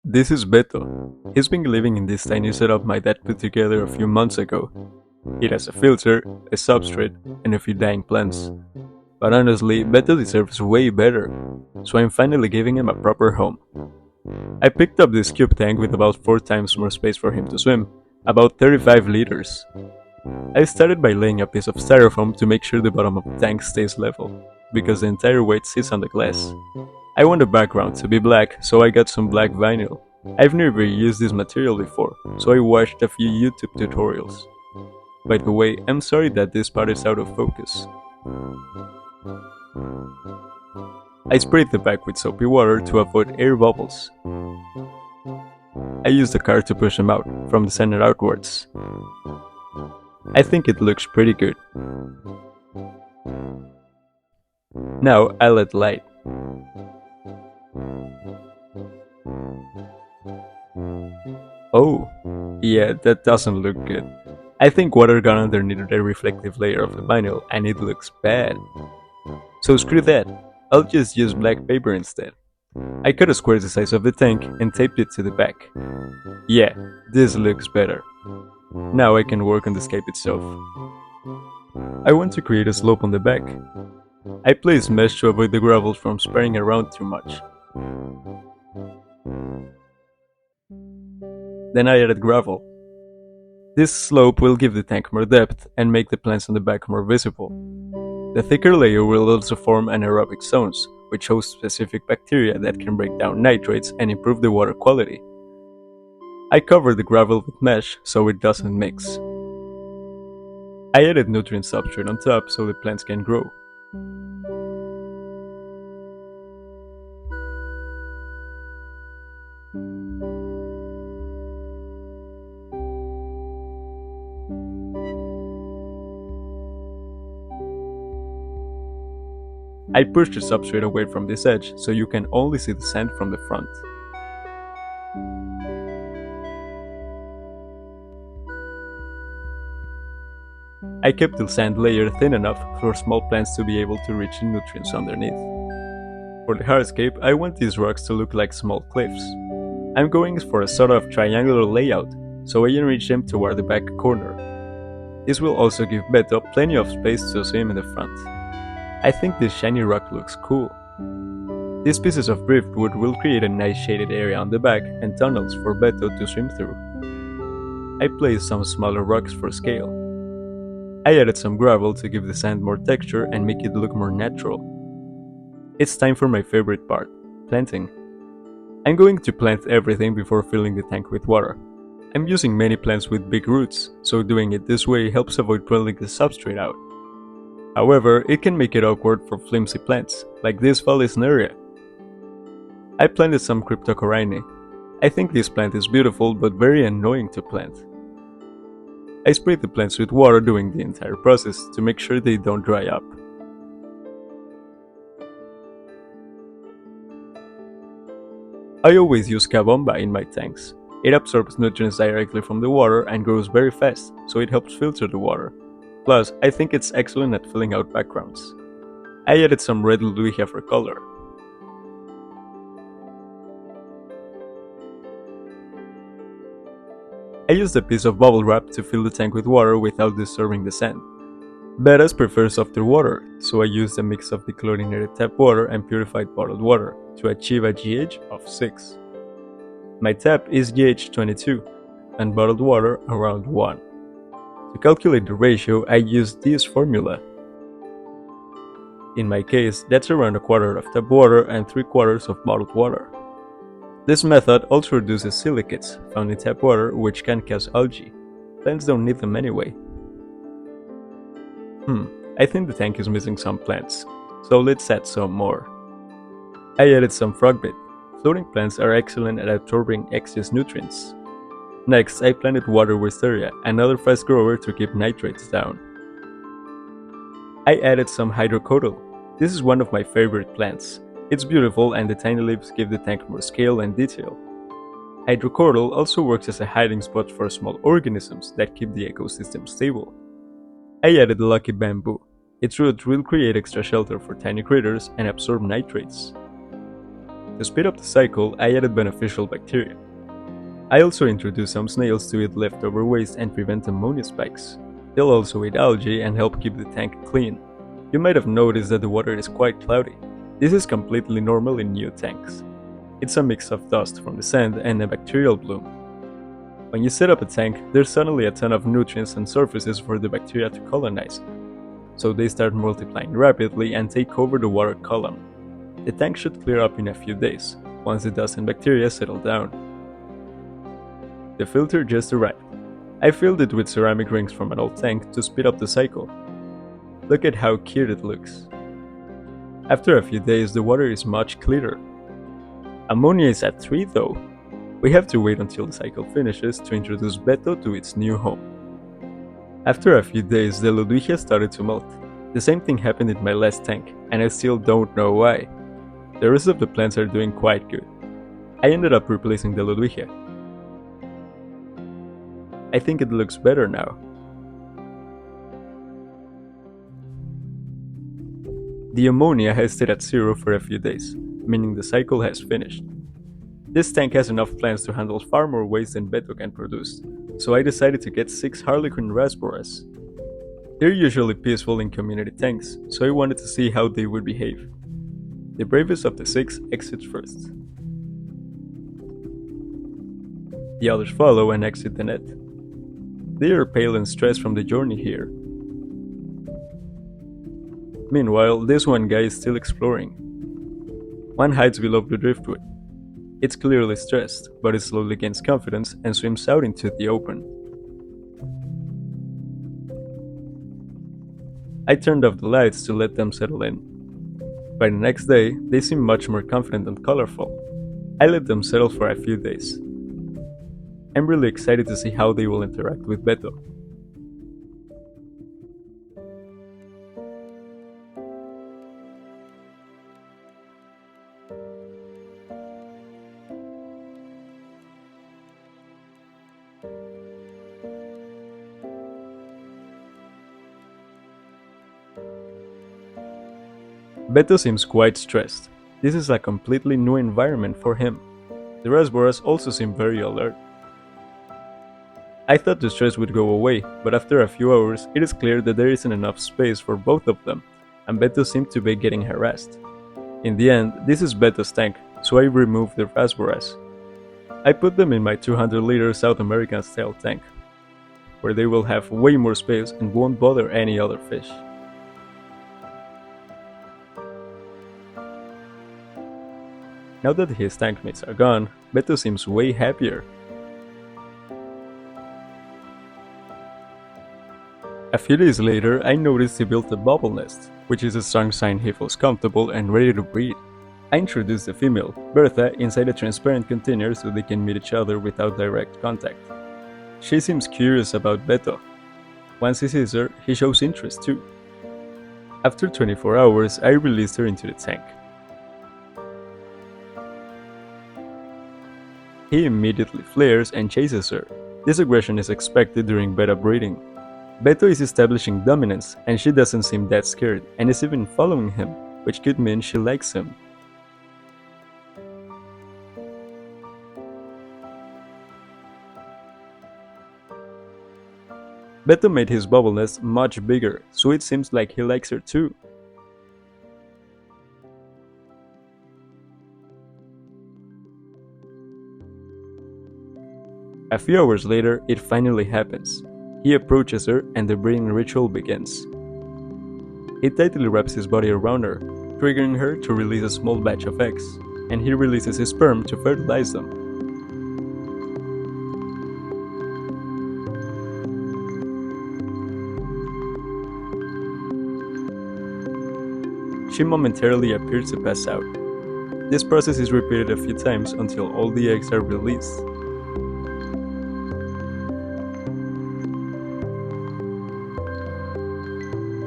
This is Beto. He's been living in this tiny setup my dad put together a few months ago. It has a filter, a substrate, and a few dying plants. But honestly, Beto deserves way better, so I'm finally giving him a proper home. I picked up this cube tank with about 4 times more space for him to swim, about 35 liters. I started by laying a piece of styrofoam to make sure the bottom of the tank stays level, because the entire weight sits on the glass. I want the background to be black, so I got some black vinyl. I've never used this material before, so I watched a few YouTube tutorials. By the way, I'm sorry that this part is out of focus. I sprayed the back with soapy water to avoid air bubbles. I used the card to push them out, from the center outwards. I think it looks pretty good. Now I let light. Oh, yeah, that doesn't look good. I think water got underneath the reflective layer of the vinyl and it looks bad. So screw that, I'll just use black paper instead. I cut a square the size of the tank and taped it to the back. Yeah, this looks better. Now I can work on the scape itself. I want to create a slope on the back. I placed mesh to avoid the gravel from spreading around too much. Then I added gravel. This slope will give the tank more depth and make the plants on the back more visible. The thicker layer will also form anaerobic zones, which host specific bacteria that can break down nitrates and improve the water quality. I covered the gravel with mesh so it doesn't mix. I added nutrient substrate on top so the plants can grow. I pushed the substrate away from this edge so you can only see the sand from the front. I kept the sand layer thin enough for small plants to be able to reach the nutrients underneath. For the hardscape, I want these rocks to look like small cliffs. I'm going for a sort of triangular layout, so I enrich them toward the back corner. This will also give Beto plenty of space to swim in the front. I think this shiny rock looks cool. These pieces of driftwood will create a nice shaded area on the back and tunnels for Beto to swim through. I placed some smaller rocks for scale. I added some gravel to give the sand more texture and make it look more natural. It's time for my favorite part, planting. I'm going to plant everything before filling the tank with water. I'm using many plants with big roots, so doing it this way helps avoid drilling the substrate out. However, it can make it awkward for flimsy plants, like this Vallisneria. I planted some Cryptocoryne. I think this plant is beautiful but very annoying to plant. I sprayed the plants with water during the entire process to make sure they don't dry up. I always use Kabomba in my tanks. It absorbs nutrients directly from the water and grows very fast, so it helps filter the water. Plus, I think it's excellent at filling out backgrounds. I added some red Ludwigia for color. I used a piece of bubble wrap to fill the tank with water without disturbing the sand. Betas prefers softer water, so I used a mix of dechlorinated tap water and purified bottled water to achieve a GH of 6. My tap is GH 22 and bottled water around 1. To calculate the ratio, I used this formula. In my case, that's around a quarter of tap water and 3/4 of bottled water. This method also reduces silicates found in tap water, which can cause algae. Plants don't need them anyway. I think the tank is missing some plants, so let's add some more. I added some frogbit. Floating plants are excellent at absorbing excess nutrients. Next, I planted water wisteria, another fast grower to keep nitrates down. I added some hydrocodone. This is one of my favorite plants. It's beautiful and the tiny leaves give the tank more scale and detail. Hydrocodone also works as a hiding spot for small organisms that keep the ecosystem stable. I added lucky bamboo. Its roots will create extra shelter for tiny critters and absorb nitrates. To speed up the cycle, I added beneficial bacteria. I also introduced some snails to eat leftover waste and prevent ammonia spikes. They'll also eat algae and help keep the tank clean. You might have noticed that the water is quite cloudy. This is completely normal in new tanks. It's a mix of dust from the sand and a bacterial bloom. When you set up a tank, there's suddenly a ton of nutrients and surfaces for the bacteria to colonize, so they start multiplying rapidly and take over the water column. The tank should clear up in a few days, once the dust and bacteria settle down. The filter just arrived. I filled it with ceramic rings from an old tank to speed up the cycle. Look at how cute it looks. After a few days, the water is much clearer. Ammonia is at 3 though. We have to wait until the cycle finishes to introduce Beto to its new home. After a few days, the Ludwigia started to melt. The same thing happened in my last tank, and I still don't know why. The rest of the plants are doing quite good. I ended up replacing the Ludwigia. I think it looks better now. The ammonia has stayed at 0 for a few days, meaning the cycle has finished. This tank has enough plants to handle far more waste than Beto can produce, so I decided to get 6 Harlequin rasboras. They're usually peaceful in community tanks, so I wanted to see how they would behave. The bravest of the 6 exits first. The others follow and exit the net. They are pale and stressed from the journey here. Meanwhile, this one guy is still exploring. One hides below the driftwood. It's clearly stressed, but it slowly gains confidence and swims out into the open. I turned off the lights to let them settle in. By the next day, they seem much more confident and colorful. I let them settle for a few days. I'm really excited to see how they will interact with Beto. Beto seems quite stressed. This is a completely new environment for him. The rasboras also seem very alert. I thought the stress would go away, but after a few hours, it is clear that there isn't enough space for both of them, and Beto seemed to be getting harassed. In the end, this is Beto's tank, so I removed the rasboras. I put them in my 200-liter South American style tank, where they will have way more space and won't bother any other fish. Now that his tank mates are gone, Beto seems way happier. A few days later, I noticed he built a bubble nest, which is a strong sign he feels comfortable and ready to breed. I introduced the female, Bertha, inside a transparent container so they can meet each other without direct contact. She seems curious about Beto. Once he sees her, he shows interest too. After 24 hours, I released her into the tank. He immediately flares and chases her. This aggression is expected during beta breeding. Beto is establishing dominance, and she doesn't seem that scared, and is even following him, which could mean she likes him. Beto made his bubble nest much bigger, so it seems like he likes her too. A few hours later, it finally happens. He approaches her and the breeding ritual begins. He tightly wraps his body around her, triggering her to release a small batch of eggs, and he releases his sperm to fertilize them. She momentarily appears to pass out. This process is repeated a few times until all the eggs are released.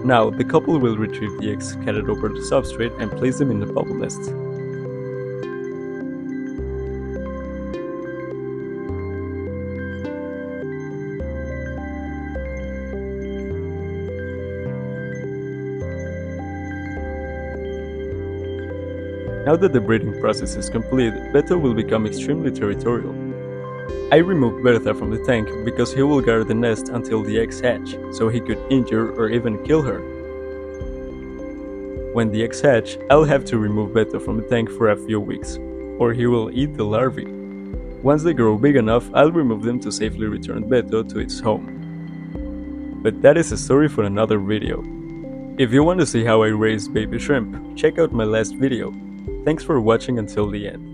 Now, the couple will retrieve the eggs scattered over the substrate and place them in the bubble nest. Now that the breeding process is complete, Beto will become extremely territorial. I removed Bertha from the tank because he will guard the nest until the eggs hatch, so he could injure or even kill her. When the eggs hatch, I'll have to remove Beto from the tank for a few weeks, or he will eat the larvae. Once they grow big enough, I'll remove them to safely return Beto to its home. But that is a story for another video. If you want to see how I raised baby shrimp, check out my last video. Thanks for watching until the end.